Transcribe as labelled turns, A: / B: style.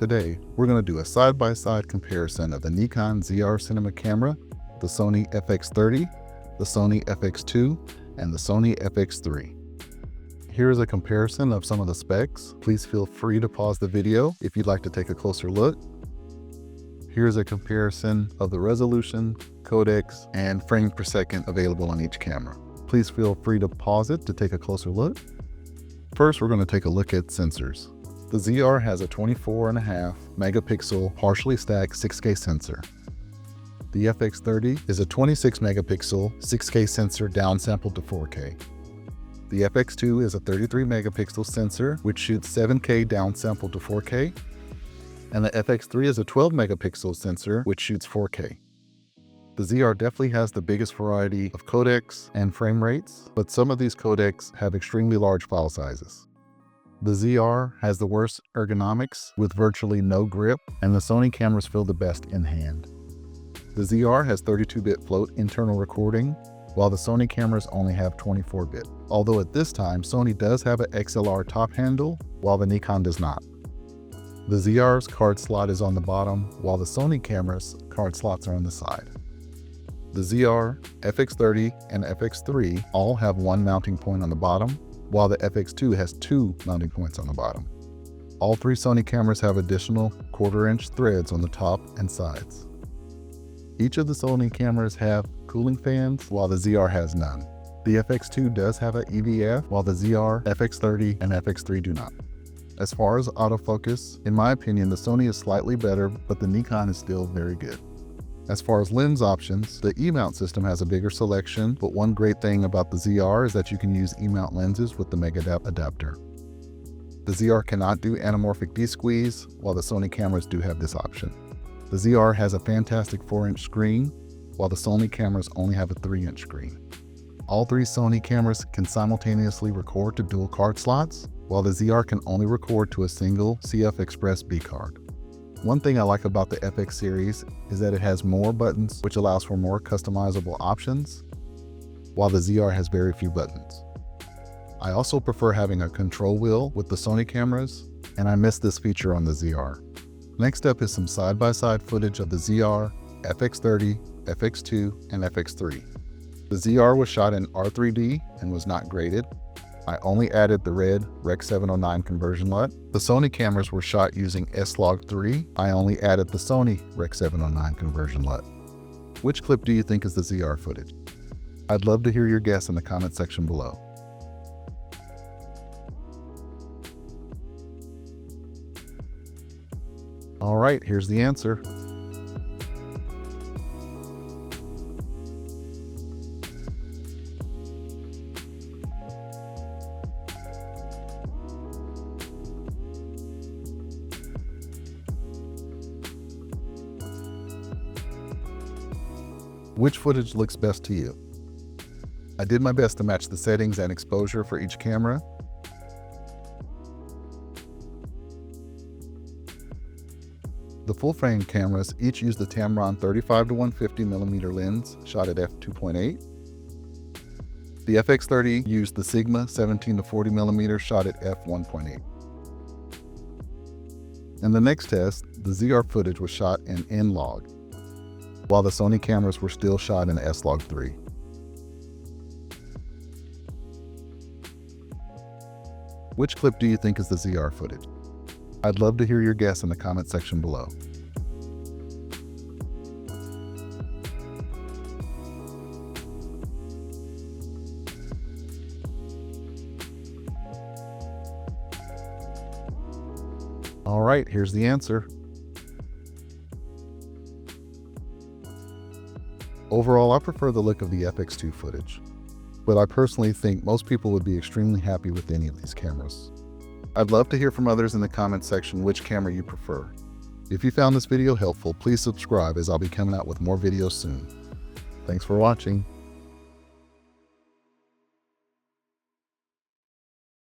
A: Today, we're going to do a side-by-side comparison of the Nikon ZR cinema camera, the Sony Fx30, the Sony Fx2, and the Sony Fx3. Here is a comparison of some of the specs. Please feel free to pause the video if you'd like to take a closer look. Here's a comparison of the resolution, codecs, and frames per second available on each camera. Please feel free to pause it to take a closer look. First, we're going to take a look at sensors. The ZR has a 24.5 megapixel partially stacked 6K sensor. The FX30 is a 26 megapixel 6K sensor downsampled to 4K. The FX2 is a 33 megapixel sensor which shoots 7K downsampled to 4K. And the FX3 is a 12 megapixel sensor which shoots 4K. The ZR definitely has the biggest variety of codecs and frame rates, but some of these codecs have extremely large file sizes. The ZR has the worst ergonomics with virtually no grip, and the Sony cameras feel the best in hand. The ZR has 32-bit float internal recording, while the Sony cameras only have 24-bit. Although at this time, Sony does have an XLR top handle, while the Nikon does not. The ZR's card slot is on the bottom, while the Sony camera's card slots are on the side. The ZR, FX30, and FX3 all have one mounting point on the bottom, while the FX2 has two mounting points on the bottom. All three Sony cameras have additional 1/4-inch threads on the top and sides. Each of the Sony cameras have cooling fans, while the ZR has none. The FX2 does have an EVF, while the ZR, FX30, and FX3 do not. As far as autofocus, in my opinion, the Sony is slightly better, but the Nikon is still very good. As far as lens options, the E-mount system has a bigger selection, but one great thing about the ZR is that you can use E-mount lenses with the Megadap adapter. The ZR cannot do anamorphic D-squeeze, while the Sony cameras do have this option. The ZR has a fantastic 4-inch screen, while the Sony cameras only have a 3-inch screen. All three Sony cameras can simultaneously record to dual card slots, while the ZR can only record to a single CF Express B card. One thing I like about the FX series is that it has more buttons, which allows for more customizable options, while the ZR has very few buttons. I also prefer having a control wheel with the Sony cameras, and I miss this feature on the ZR. Next up is some side-by-side footage of the ZR, FX30, FX2, and FX3. The ZR was shot in R3D and was not graded. I only added the red Rec. 709 conversion LUT. The Sony cameras were shot using S-Log3. I only added the Sony Rec. 709 conversion LUT. Which clip do you think is the ZR footage? I'd love to hear your guess in the comment section below. All right, here's the answer. Which footage looks best to you? I did my best to match the settings and exposure for each camera. The full-frame cameras each use the Tamron 35-150mm lens shot at f2.8. The FX30 used the Sigma 17-40mm shot at f1.8. In the next test, the ZR footage was shot in N-Log, while the Sony cameras were still shot in S-Log3. Which clip do you think is the ZR footage? I'd love to hear your guess in the comment section below. All right, here's the answer. Overall, I prefer the look of the FX2 footage, but I personally think most people would be extremely happy with any of these cameras. I'd love to hear from others in the comment section which camera you prefer. If you found this video helpful, please subscribe as I'll be coming out with more videos soon. Thanks for watching.